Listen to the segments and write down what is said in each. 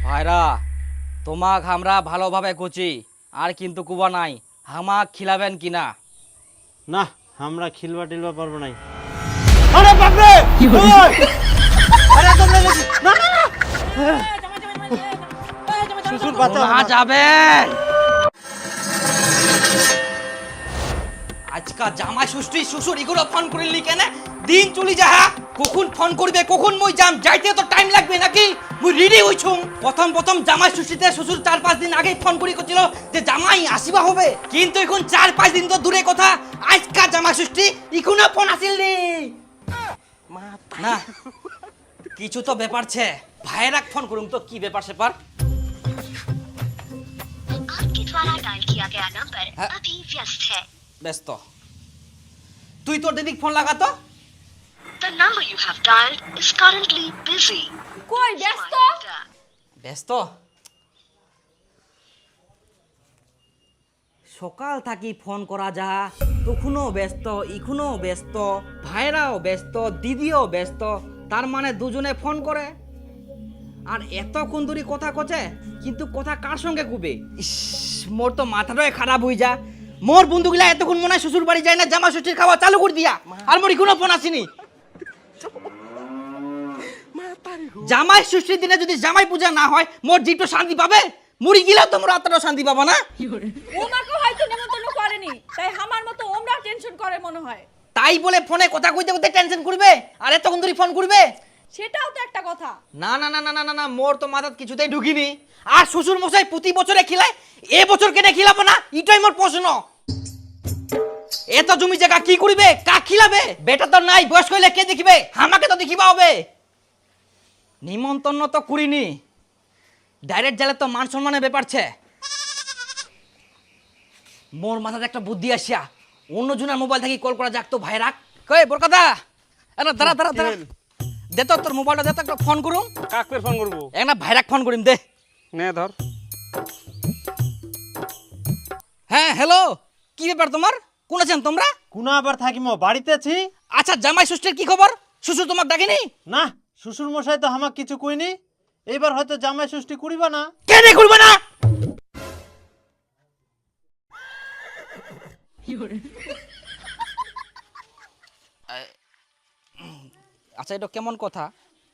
ভাইরা তোমাক আমরা ভালোভাবে কুচি আর কিন্তু কুবা নাই হামাক খিলাবেন কিনা? না আমরা খিলবা টিলবা পারবো নাই। আরে বাপ রে আরে তোমরা না না না শ্বশুর বাঁচাও না যাবেন। আজকা জামাই ষষ্ঠী শ্বশুর এগুলো ফোন করিলি কেন? দিন চলি যা, কখন ফোন করবে কখন মই যাম, যাইতে তো টাইম লাগবে নাকি? মুই রেডি হইছুম। প্রথম জামাই ষষ্ঠীতে শ্বশুর 4-5 দিন আগে ফোন করি করছিল যে জামাই আসিবা হবে, কিন্তু এখন 4-5 দিন তো দূরে কথা, আজকা জামাই ষষ্ঠী এখনো ফোন আসিল নি। না কিছু তো ব্যাপার ছে, ভাইরাক ফোন করুম তো কি ব্যাপার সেপার। आपके द्वारा डायल किया गया नंबर अभी व्यस्त है। ব্যস্ত। তুই তোর দিদিক ফোন লাগা তো। The number you have dialed is currently busy. কই ব্যস্ত? ব্যস্ত? সকাল থাকি ফোন করা যা, তখনও ব্যস্ত ইখনও ব্যস্ত, ভাইরাও ব্যস্ত দিদিও ব্যস্ত, তার মানে দুজনে ফোন করে আর এতক্ষণ ধরে কথা কছে, কিন্তু কথা কার সঙ্গে কুবে? ইস, মোর তো মাথাটাই খারাপ হয়ে যা। মোর বন্ধুগুলা এতক্ষণ মনে হয় শ্বশুর বাড়ি যায় না, জামা ষষ্ঠীর খাওয়া চালু করে দিয়া, আর মোর এখনো ফোন আসেনি। জামাই ষষ্ঠীর দিনে যদি জামাই পূজা না হয় মোর জীবটা শান্তি পাবে? মুড়ি গিলাও তো মোর আত্মাটা শান্তি পাবা না। ওমাকে হয়তো নেমন্তন্ন করেনি, তাই আমার মতো ওমরা টেনশন করে মনে হয়। তাই বলে ফোনে কথা কইতে কইতে টেনশন করবে আর এতক্ষণ ধরে ফোন করবে? সেটাও তো একটা কথা। না না না না না না, মোর তো মাথাত কিছুতেই ঢুকিনি। আর শ্বশুর মশাই প্রতি বছরে খিলায়, এ বছর কেটে খিলাবো না, এটাই মোর প্রশ্ন। এত জমি জায়গা কি করিবে, কাক খিলাবে? বেটা তো নাই, বয়স হইলে কে দেখিবে? আমাকে তো দেখিবা হবে। নিমন্ত্রণ তো করিনি, ডাইরেক্ট গেলে তো মান সম্মানের ব্যাপার ছে। মোর মাথাতে একটা বুদ্ধি আসিয়া অন্য জনের মোবাইল থেকে কল করা যাক তো। ভাই রাখ কই বরকতা, আরে দাঁড়া দাঁড়া দাঁড়া, দে তো তোর মোবাইলটা, দে তো একটা ফোন করুম। কাকে ফোন করব? একটা ভাইরাক ফোন করিম, দে। নে ধর। হ্যাঁ হ্যালো, কি ব্যাপার তোমার? কোন আছেন তোমরা? কোনা আবার থাকিমো, বাড়িতে আছি। আচ্ছা জামাই ষষ্ঠীর কি খবর? শ্বশুর তোমাকে ডাকেনি? না শ্বশুর মশাই তো আমাকে কিছু কইনি। এবার হয়তো জামাই ষষ্ঠী করিবা না। কেন করবে না? আচ্ছা এটা কেমন কথা?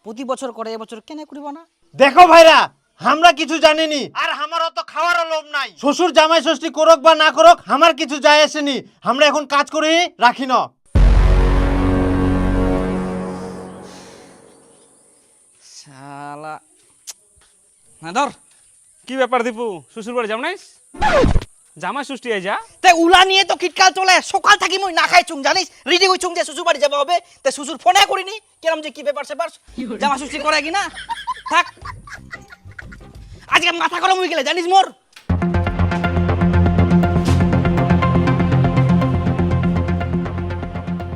প্রতি বছর করে, এবছর কেন করিব না? দেখো ভাইরা, আমরা কিছু জানিনি আর আমার অত খাওয়ারও লোভ নাই। শ্বশুর জামাই ষষ্ঠী করুক বা না করুক আমার কিছু যায় আসেনি। আমরা এখন কাজ করে রাখি না। শালা, হ্যাঁ ধর। কি ব্যাপার দীপু, শ্বশুর বাড়ি যাও নাইস? জামাই ষষ্ঠী আই যা। তাই উলা নিয়ে তো কিটকাল চলে, সকাল থাকি মই না খাই চুং জানিস, রেডি হই চুং যে শ্বশুর বাড়ি যাবা হবে। তাই শ্বশুর ফোনে করিনি, কেরম যে কি ব্যাপার সেপার, জামা ষষ্ঠী করে কি না? থাক, আজকে মাথা গরম হয়ে গেলে জানিস মোর।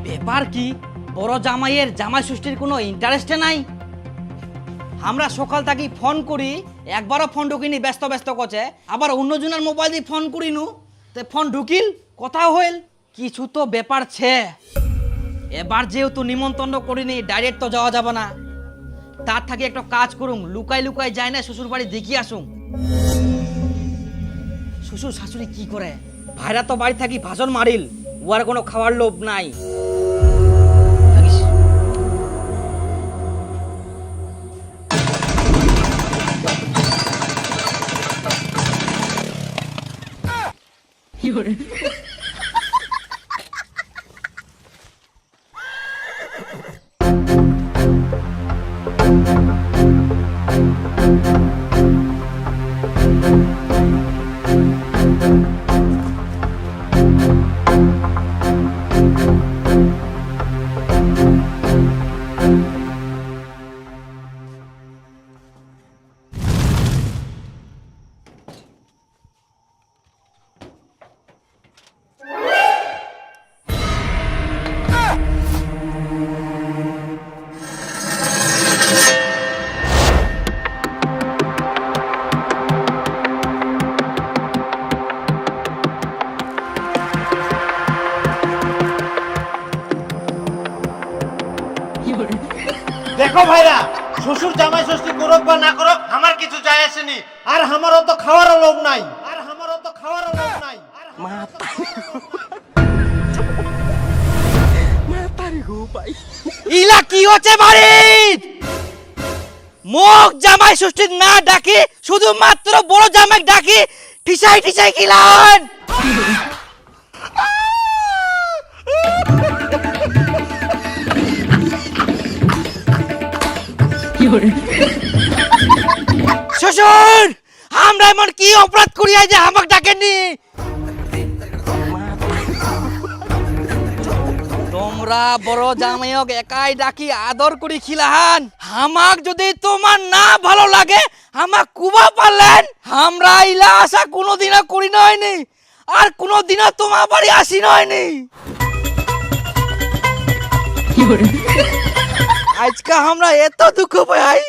ব্যাপার কি, বড় জামাইয়ের জামাই ষষ্ঠীর কোনো ইন্টারেস্টে নাই। আমরা সকাল থাকি ফোন করি, একবারও ফোন ঢুকিনি, ব্যস্ত ব্যস্ত করছে। আবার অন্যজনের মোবাইল দিয়ে ফোন করিনু, তে ফোন ঢুকিল, কথা হইল। কিছু তো ব্যাপার ছে। এবার যেহেতু নিমন্ত্রণ করিনি, ডাইরেক্ট তো যাওয়া যাবে না। তার থাকি একটা কাজ করুম, লুকাই লুকাই যায় না শ্বশুর বাড়ি দেখি আসুম শ্বশুর শাশুড়ি কি করে। ভাইরা তো বাড়ি থাকি ভাষণ মারিল, ওর কোনো খাওয়ার লোভ নাই। থাকিস। দেখো ভাইরা, শ্বশুর জামাই ষষ্ঠী করুক বা না করুক আমার কিছু যায় আসেনি, আর আমারও তো খাওয়ারও লোভ নাই। ইলা কি হচ্ছে বাড়ি? মুখ জামাই ষষ্ঠী না ডাকি শুধুমাত্র বড় জামাই ডাকি ঠিসাই ঠিসাই খিলান। শ্বশুর, আমরা এমন কি অপরাধ করিয়া যে আমাকে ডাকেননি? তোমরা বড় জামাইক একাই ডাকি আদর করি খিলাহান। আমাক যদি তোমার না ভালো লাগে আমাক কুবা পারলেন। আমরা ইলা আশা কোনোদিনও করি নয়নি, আর কোনোদিনও তোমার বাড়ি আসি নয়নি। আজকে আমরা এত দুঃখ পাই,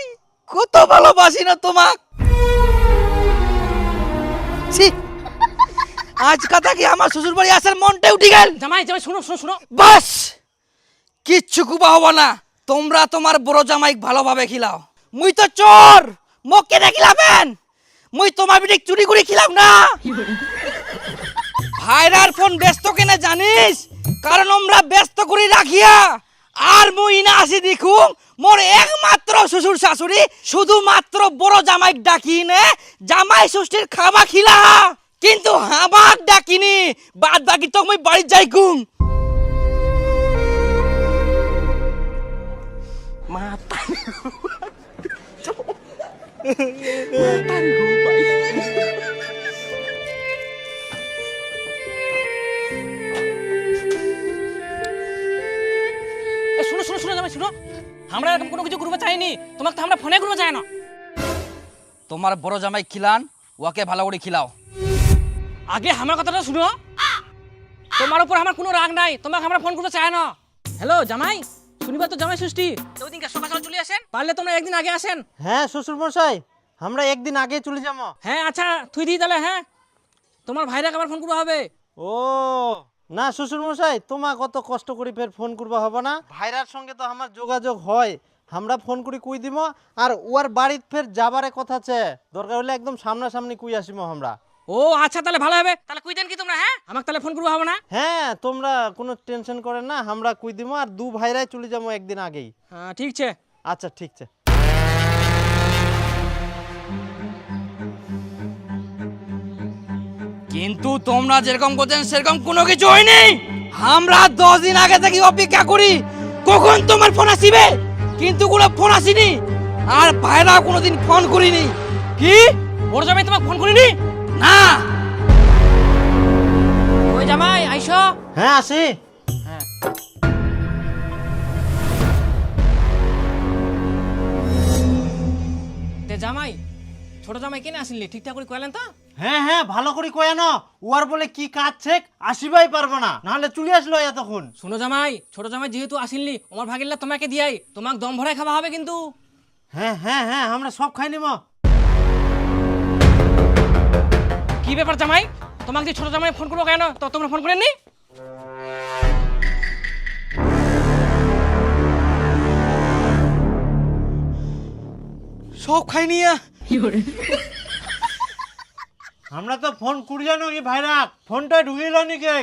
কত ভালোবাসি না তোমাক। ছি, আজ কথা কি আমার শ্বশুর বাড়ি আসার মনটা উঠে গেল। জামাই জামাই শুনো শুনো শুনো। বাস, কিচ্ছু কুবা হবো না। তোমরা তোমার বড় জামাইক ভালোভাবে খিলাও। মুই তো চোর, মোক কেনে খিলাবেন? মুই তোমার বিটিক চুরি করে খিলাম না। ভাইরার ফোন ব্যস্ত কেনে জানিস? কারণ আমরা ব্যস্ত করে রাখিয়া। আর মুই না আসি দেখু মোর একমাত্র শ্বশুর শাশুড়ি শুধুমাত্র বড় জামাইক ডাকি নে জামাই ষষ্ঠীর খাবা খিলা, কিন্তু হামাক ডাকিনি। বাদ বাকি তো মুই বাড়ি যাইকুম। শুনো শুনো শুনো জামাই শুনো, আমরা এরকম কোনো কিছু করবো চাইনি। তোমাকে তো আমরা ফোনে করবো চাই না। তোমার বড় জামাই খিলান, ওকে ভালো করে খিলাও। আগে আমার কথাটা শুনো, তোমার উপর আমার কোনো রাগ নাই, তোমাকে আমরা ফোন করতে চাই না। হ্যালো জামাই, শনিবার তো জামাই ষষ্ঠী, ওই দিনকে সকাল সকাল চলে আসেন। পারলে তোমরা একদিন আগে আসেন। হ্যাঁ শ্বশুর মশাই, আমরা একদিন আগে চলে যাবো। হ্যাঁ আচ্ছা তুই দিই তাহলে। হ্যাঁ, তোমার ভাইরা আবার ফোন করবো হবে। ও না শ্বশুর মশাই, তোমা কত কষ্ট করে ফের ফোন করবা হবে না? ভাইরার সঙ্গে তো আমার যোগাযোগ হয়, আমরা ফোন করে কুই দিব। আর ওর বাড়িত ফের যাবারে কথা আছে, দরকার হলে একদম সামনাসামনি কুই আসিমো আমরা। ও আচ্ছা তাহলে ভালো হবে। তাহলে কুই দেন কি তোমরা? হ্যাঁ, আমাকে তাহলে ফোন করবো হবে না? হ্যাঁ, তোমরা কোনো টেনশন করেন না, আমরা কুই দিব। আর দু ভাইরাই চলে যাবো একদিন আগেই। হ্যাঁ ঠিক আছে। আচ্ছা ঠিক আছে। কিন্তু তোমরা যেরকম করছেন সেরকম কোনো কিছু হয়নি। আমরা 10 দিন আগে থেকে অপেক্ষা করি কখন তোমার ফোন আসিবে, কিন্তু কোনো ফোন আসেনি। আর ভাইরা কোনোদিন ফোন করিনি। কি বড় জামাই তোমাকে ফোন করিনি? না। ওই জামাই আইসো। হ্যাঁ আসি। তে জামাই, ছোট জামাই কেন আসিলি? ঠিকঠাক করে কইলেন তো? হ্যাঁ হ্যাঁ, ভালো করে কয়ানো। ওর বলে কি কাজ ছেক, আসিবাই পারবো না, নাহলে চলে আসলো এতক্ষণ। শুনো জামাই, ছোট জামাই যেহেতু আসিনলি আমার ভাগিল্লা তোমাকে দিয়াই, তোমাকে দম ভরাই খাওয়া হবে কিন্তু। হ্যাঁ হ্যাঁ হ্যাঁ, আমরা সব খাই নিব। কি ব্যাপার জামাই, তোমাকে যে ছোট জামাই ফোন করবো কেন? তো তোমরা ফোন করেননি? সব খাই নিয়া। আমরা তো ফোন করি জানো কি ভাইরা, ফোনটা ঢুকিল নিকে।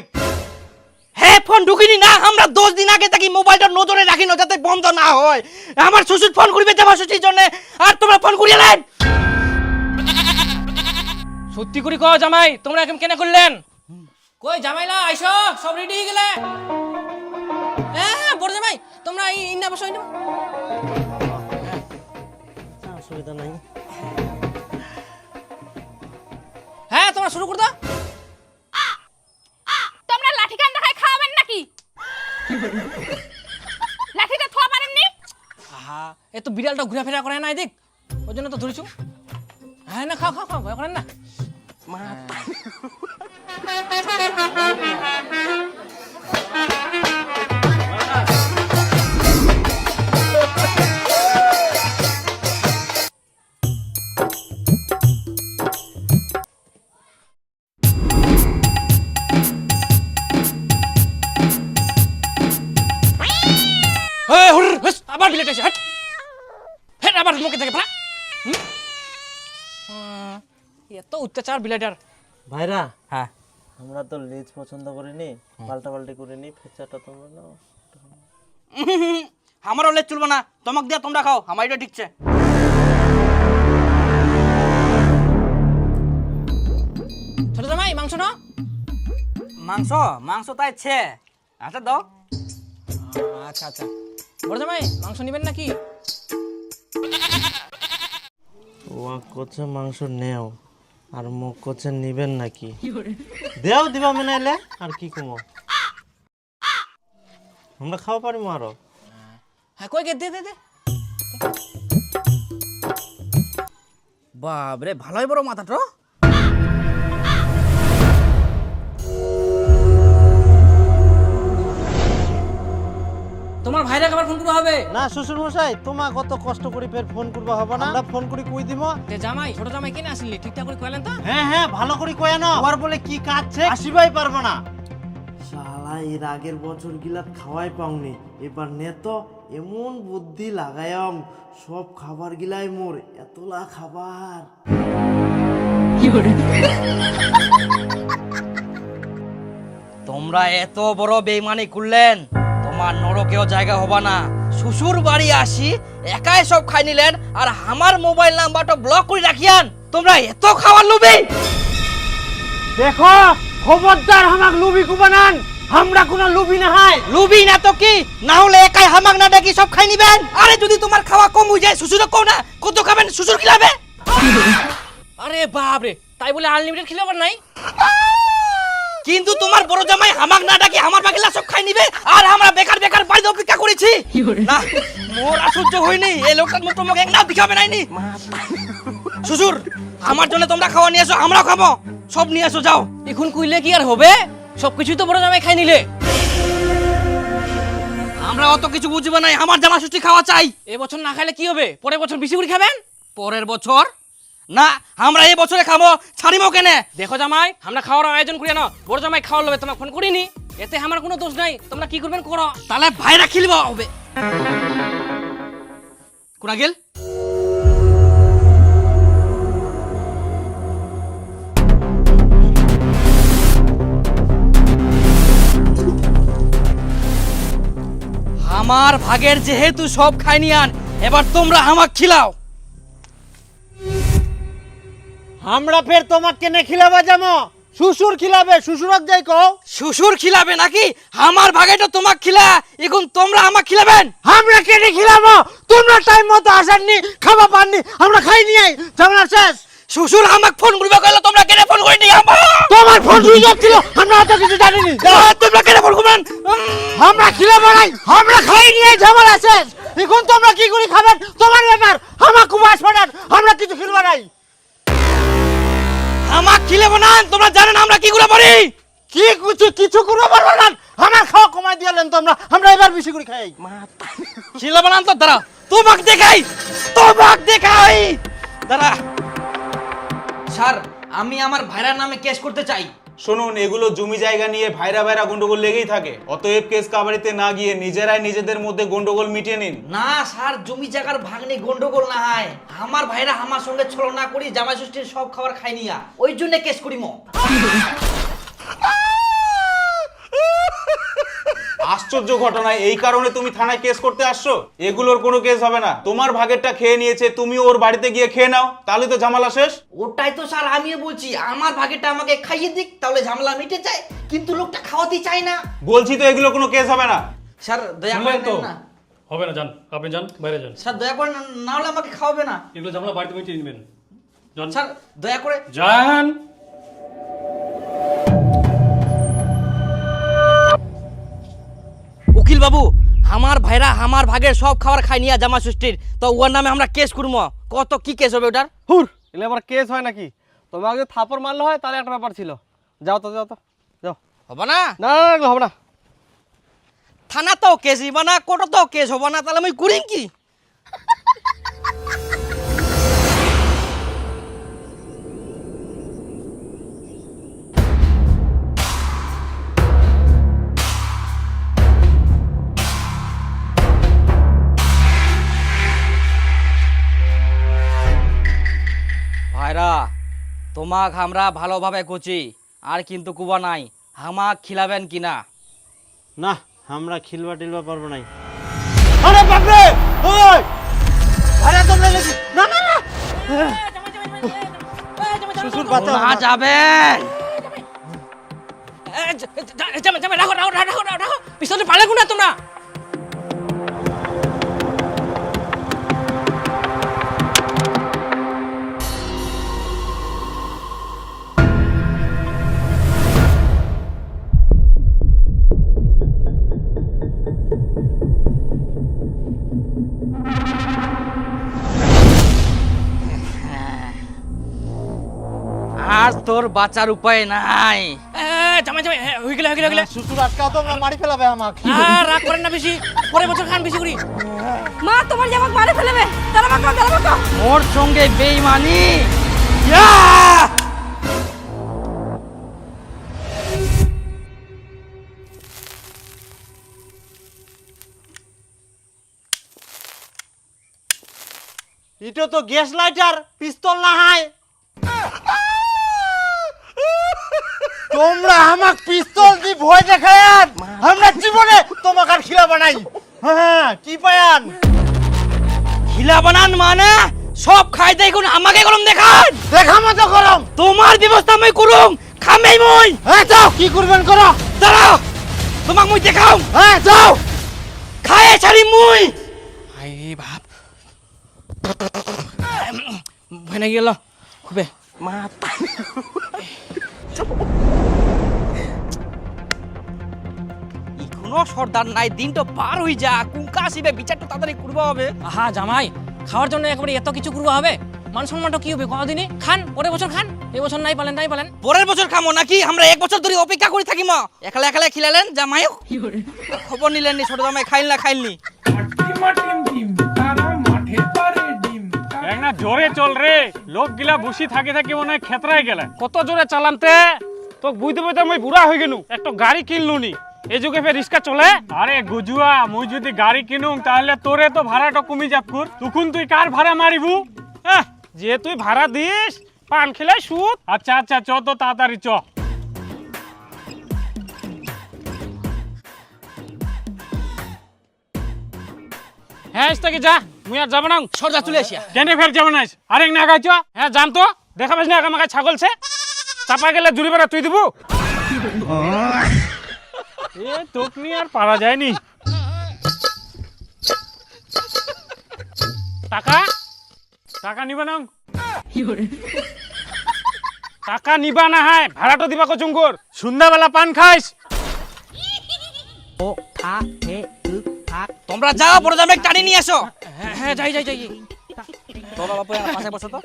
হ্যাঁ ফোন ঢুকিনি না, আমরা 10 দিন আগে থেকে মোবাইলটা নজরে রাখি না যাতে বন্ধ না হয়। আমার শ্বশুর ফোন করবে জামাই ষষ্ঠীর জন্য, আর তোমরা ফোন করিয়ে নেন। সত্যি করে কও জামাই, তোমরা এরকম কেন করলেন? কই জামাইলা আইসো, সব রেডি হয়ে গেলে। হ্যাঁ হ্যাঁ বড় জামাই, তোমরা ইন্না বসো ইন্না। অসুবিধা নাই। হ্যাঁ তোমরা শুরু করে দাও। তোমরা লাঠি কান দেখায় খাওয়াবেন নাকি? লাঠিটা থোয়া পারেননি? আহা, এ তো বিড়ালটা ঘুরাফেরা করে না এদিক, ওই জন্য তো ধরেছো। হ্যাঁ না, খাও খাও খাও, ভয় করেন না। আবার বিলেট এসে হাট হেট, আবার মুখে থেকে ফেলা। এত অত্যাচার বিলাইটার। ভাইরা হ্যাঁ আমরা তো লেজ পছন্দ করিনি, পাল্টাপাল্টি করিনি, ফেচাটা তোমরা নাও। আমারও লেজ চলবে না, তোমাক দিয়া তোমরা খাও, আমার এটা ঠিকছে। ছোট জামাই মাংস না? মাংস মাংস তাই ছে, আচ্ছা দাও। আচ্ছা আচ্ছা, বড় জামাই মাংস নেবেন নাকি? ওয়া করছে মাংস নেও, আর মুখ করছে নিবেন নাকি? দেও দিবা মেনাইলে আর কি কমো, আমরা খাওয়া পারিমু আরো। হ্যাঁ কই গে, দে দে দে। বাবরে ভালোই বড় মাথাটা। তোমার ভাইরা আবার ফোন করতে হবে না শ্বশুর মশাই, তোমা কত কষ্ট করে ফের ফোন করবা হবে না, আমরা ফোন করে কই দিমু। তে জামাই, ছোট জামাই কেন আসলি? ঠিকঠাক করে কইলেন তো? হ্যাঁ হ্যাঁ ভালো করে কয় না, ওর বলে কি কাজ ছে আসিবাই পারবো না। শালা এর আগের বছর গিলাত খাওয়াই পাওনি, এবার নে তো এমন বুদ্ধি লাগায়াম সব খাবার গিলাই মোর এতলা খাবার। তোমরা এত বড় বেইমানি করলেন, তোমার নরকেও জায়গা হবা না। শ্বশুর বাড়ি আসি একাই সব খাই নিলেন, আর আমার মোবাইল নাম্বারটা ব্লক করে রাখিয়ান। তোমরা এত খাওয়ার লোভী। দেখো খবরদার হামাক লুবি কুবানান, আমরা কোনো লুবি না হাই। লুবি না তো কি, না হলে একাই হামাক না ডাকি সব খাই নিবেন। আরে যদি তোমার খাওয়া কম হয়ে যায় শ্বশুরও কও না, কত খাবেন শ্বশুর খিলাবে। আরে বাপ রে, তাই বলে আনলিমিটেড খিলাবার নাই? কিন্তু তোমার বড় জামাই হামাক না ডাকি আমার বাকিলা সব খাই নিবে, আর আমরা বেকার বেকার বাড়িতে অপেক্ষা করেছি। না মোর আশ্চর্য হয়নি, এই লোকটার মতো মুখ এক না দিখাবে নাইনি। শ্বশুর আমার জন্য তোমরা খাওয়া নিয়ে এসো, আমরাও খাবো, সব নিয়ে এসো যাও। এখন কইলে কি আর হবে? সবকিছুই তো বড় জামাই খাই নিলে। আমরা অত কিছু বুঝবো নাই, আমার জামা ষষ্ঠী খাওয়া চাই। এবছর না খাইলে কি হবে? পরের বছর বেশি করে খাবেন। পরের বছর না, আমরা এই বছরে খাবো, ছাড়িমো কেনে? দেখো জামাই, আমরা খাওয়ার আয়োজন করি না, বড় জামাই খাওয়ার লবে তোমাকে ফোন করিনি, এতে আমার কোনো দোষ নাই। তোমরা কি করবেন করো। তাহলে ভাইরা খিলবো হবে। কোনা গেল? আমার ভাগের যেহেতু সব খাই নিয়ান, এবার তোমরা আমাক খিলাও। আমরা ফের তোমাক কেনে খিলাবা যামো? শ্বশুর খিলাবে, শ্বশুরক যাই কও। শ্বশুর খিলাবে নাকি? আমার ভাগেটা তোমাক খিলা, এখন তোমরা আমাক খিলাবেন। আমরা কেনে খিলাবো? তোমরা টাইম মতো আসেননি, খাবা পাননি, আমরা খাইনি। আই ঝামেলা শেষ। শ্বশুর আমাক ফোন করবে কইলো, তোমরা কেন ফোন করিনি? তোমার ফোন সুইচ অফ ছিল, আমরা এত কিছু জানিনি। তোমরা কেন ফোন করবেন? আমরা খিলাবো নাই, আমরা খাইনি। আই ঝামেলা শেষ। এখন তোমরা কি করে খাবেন তোমার ব্যাপার, আমার কুমাস ফাটান, আমরা কিছু খিলবা নাই। আমাক খিলাবো না, তোমরা জানেন আমরা কি করে পারি। কি কিছু করে পারবো না, আমার খাওয়া কমাই দিলেন তোমরা, আমরা এবার বেশি করে খাই। খিলাবো না তো, দাঁড়া তোমাক দেখাই, তোমাক দেখাই, দাঁড়া। স্যার আমি আমার ভাইরার নামে কেস করতে চাই। শুনুন, এগুলো জমি জায়গা নিয়ে ভাইরা ভাইরা গন্ডগোল লেগেই থাকে, অতএব কেস কাবারিতে না গিয়ে নিজেরাই নিজেদের মধ্যে গন্ডগোল মিটিয়ে নিন। না স্যার, জমি জায়গার ভাগ্নে গন্ডগোল না হয়, আমার ভাইরা আমার সঙ্গে ছলনা করি জামাই ষষ্ঠীর সব খাবার খাই নিয়া, ওই জন্য কেস করিমো। আশ্চর্য ঘটনা, এই কারণে তুমি থানায় কেস করতে আসছো? এগুলোর কোনো কেস হবে না, তোমার ভাগেরটা খেয়ে নিয়েছে, তুমি ওর বাড়িতে গিয়ে খেয়ে নাও, তাহলে তো ঝামেলা শেষ। ওটাই তো স্যার আমিও বলছি, আমার ভাগেরটা আমাকে খাইয়ে দিক, তাহলে ঝামেলা মিটে যায়, কিন্তু লোকটা খাওয়াতে চায় না। বলছি তো এগুলো কোনো কেস হবে না। স্যার দয়া করে তো নেন না। হবে না, যান আপনি যান, বাইরে যান। স্যার দয়া করে না হলে আমাকে খাওয়াবে না। এগুলো ঝামেলা বাড়িতে মিটিয়ে নেবেন। যান স্যার দয়া করে। যান। উকিল বাবু, আমার ভাইরা আমার ভাগের সব খাবার খাই নিয়া জামা ষষ্ঠীর, তো ওর নামে আমরা কেস করবো। কত কি কেস হবে ওটার? হুর, এলে আবার কেস হয় নাকি? তোমাকে যদি থাপড় মারলে হয় তাহলে একটা ব্যাপার ছিল। যাও তো যাও তো যাও। হবে না? না না এগুলো হবে না। থানা তো কেস হইবা না, কোর্টও তো কেস হবো না, তাহলে আমি করিম কি? ভাইরা তোমাক আমরা ভালোভাবে কোচি আর কিন্তু কুবা নাই হামাক খিলাবেন কিনা? না আমরা খিলবা টিলবা পারবো নাই। আরে বাপরে ওই আরে তোমরা না না না শ্বশুর বাঁচাও না যাবেন। জামাই রাখো রাখো রাখো রাখো পিছনে পালে কোনা তোমরা। আর তোর বাঁচার উপায় নাই। জামাই জামাই হয়ে গেলে হয়ে গেলে হয়ে গেলে। শ্বশুর আজকাল তোমরা মারি ফেলাবে আমাকে। রাগ করেন না বেশি, পরের বছর খান বেশি করি। মা তোমার জামাক মারে ফেলবে, দাঁড়াবা। ওর সঙ্গে বেইমানি। এটা তো গ্যাস লাইটার পিস্তল না হয়। তোমরা আমাক পিস্তল দি ভয় দেখায়ান, আমরা জীবনে তোমাকে আর খিলা বানাই। হ্যাঁ কি পায়ান খিলা বানান মানে সব খাই দেখুন আমাকে গরম দেখান। দেখামো তো গরম। তোমার ব্যবস্থা মই করুম, খামেই মই। হ্যাঁ যাও কি করবেন করো। দাঁড়াও তোমাক মই দেখাও। হ্যাঁ যাও খায়ে ছাড়ি মুই। হাই বাপ ভয় না গেল খুবে মা এখনো সর্দার নাই, দিনটা পার হই যা, কুঙ্কা আসিবে, বিচারটা তাড়াতাড়ি করবো হবে। আহা জামাই খাওয়ার জন্য একবারে এত কিছু করবো হবে? মান সম্মানটা কি হবে কদিনে? খান পরের বছর খান, এই বছর নাই পালেন নাই পালেন। পরের বছর খামো নাকি? আমরা এক বছর ধরে অপেক্ষা করে থাকি মা। একলা একলা খিলালেন জামাই, খবর নিলেন নি ছোট জামাই খাইল না খাইলনি। না জোরে চল রে, লোক গিলা বসি থাকি থাকি মনে হয় খেতরাই গেলে। কত জোরে চালানতে তো বুঝতে বুঝতে আমি বুড়া হয়ে গেলু, একটা গাড়ি কিনলু নি, এই যুগে ফের রিক্সা চলে। আরে গুজুয়া মুই যদি গাড়ি কিনুম তাহলে তোরে তো ভাড়াটা কমি যাবকুর, তখন তুই কার ভাড়া মারিবু? যে তুই ভাড়া দিস পান খেলে সুদ। আচ্ছা আচ্ছা চ তো তাড়াতাড়ি চ। হ্যাঁ ইস্তাকে যা, মুই আর যাবো না। সর্দার চলে আসিয়া। কেনে ফের যাবো না? আরেক না গাইছ। হ্যাঁ জান তো দেখা পাস না আমাকে ছাগলছে চাপা গেলে জুড়ি বেড়া তুই দিব। এ তোক নিয়ে আর পারা যায়নি। টাকা টাকা নিবা না, টাকা নিবা না, হ্যাঁ ভাড়াটা দিবা কচুঙ্গুর। সন্ধ্যাবেলা পান খাইস। তোমরা যাও, বড় জামাই টানি নিয়ে আসো। হ্যাঁ হ্যাঁ যাই যাই যাই। তোরা বাপু পাশে বসো তো।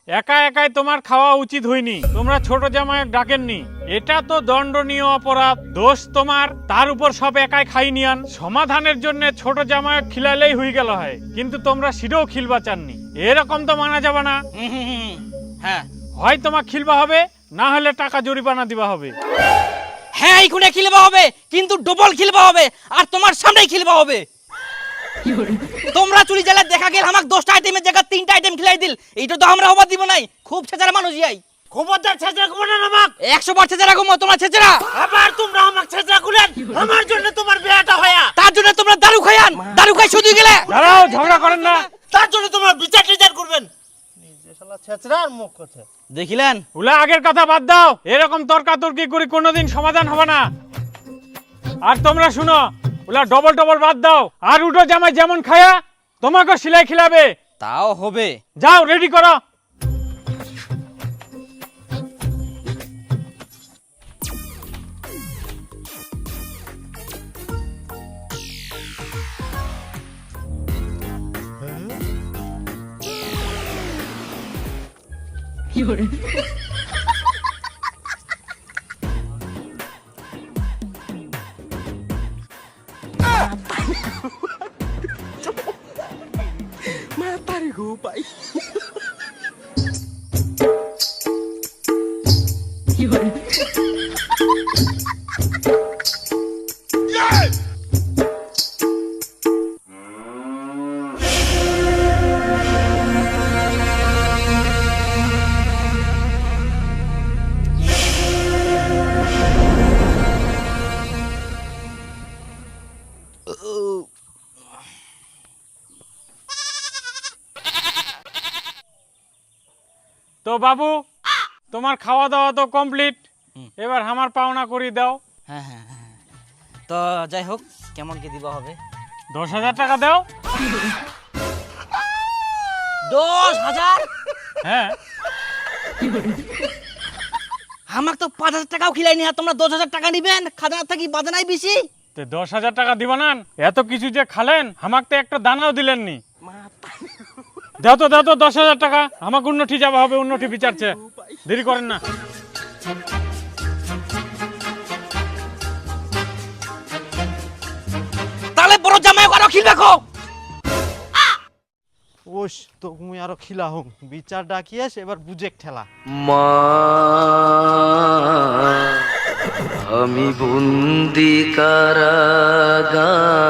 একা একাই তোমার খাওয়া উচিত হয়নি, তোমরা ছোট জামাইক ডাকেননি, এটা তো দণ্ডনীয় অপরাধ। দোষ তোমার, তার উপর সব একাই খাই নিয়ান। সমাধানের জন্য ছোট জামাইক খিলালেই হয়ে গেল হয়, কিন্তু তোমরা সিডেও খিলবা চাননি। এরকম তো মানা যাবে না। হ্যাঁ হয় তোমার খিলবা হবে, না হলে টাকা জরিমানা দিবা হবে। হ্যাঁ এইখানে খিলবা হবে, কিন্তু ডবল খিলবা হবে, আর তোমার সামনেই খিলবা হবে। তোমরা চুরি জেলা দেখা গেল আমাকে 10টা আইটেমের জায়গা 3টা আইটেম খিলাই দিল, এইটা তো আমরা হবার দিব নাই। খুব ছেচারা মানুষ যাই। খবরদার ছেঁচড়া করবো না আমাক। 100 বার ছেচারা ঘুমো তোমরা ছেচারা। আবার তোমরা আমাক ছেঁচড়া করলেন, আমার জন্য তোমার বিয়াটা হয়া। তার জন্য তোমরা দারু খাইয়ান, দারু খাই শুধু গেলে। দাঁড়াও, ঝগড়া করেন না। তার জন্য তোমার বিচার টিচার করবেন। নিজে শালা ছেঁচড়া আর মুখ কথা দেখিলেন? ওলা আগের কথা বাদ দাও, এরকম তর্কাতর্কি করে কোনোদিন সমাধান হবে না। আর তোমরা শুনো, ওলা ডবল ডবল বাদ দাও। আর উঠো জামাই যেমন খায়া তোমাকে সিলাই খিলাবে। তাও হবে। যাও রেডি করো। তো বাবু তোমার খাওয়া দাওয়া তো কমপ্লিট, এবার আমার পাওনা করে দাও। হ্যাঁ হ্যাঁ হ্যাঁ। তো যাই হোক, কেমন কি দিবা হবে? 10,000 টাকা দাও। 10,000? হ্যাঁ, আমাকে তো 5,000 টাকাও খিলাইনি, আর তোমরা 10,000 টাকা নিবেন? খাজানা থাকি বাজানাই বেশি। তো 10,000 টাকা দিবা না? এত কিছু যে খালেন, আমাকে তো একটা দানাও দিলেননি। দাও তো 10,000 টাকা, আমাকে উন্নতি যাওয়া হবে, উন্নতি বিচারছে, দেরি করেন না। তাহলে বড় জামাই করো খিলবে কো। ওস তো মুই আরো খিলা হোক, বিচার ডাকিয়েস, এবার বুঝেক ঠেলা। মা আমি বন্দি কারাগার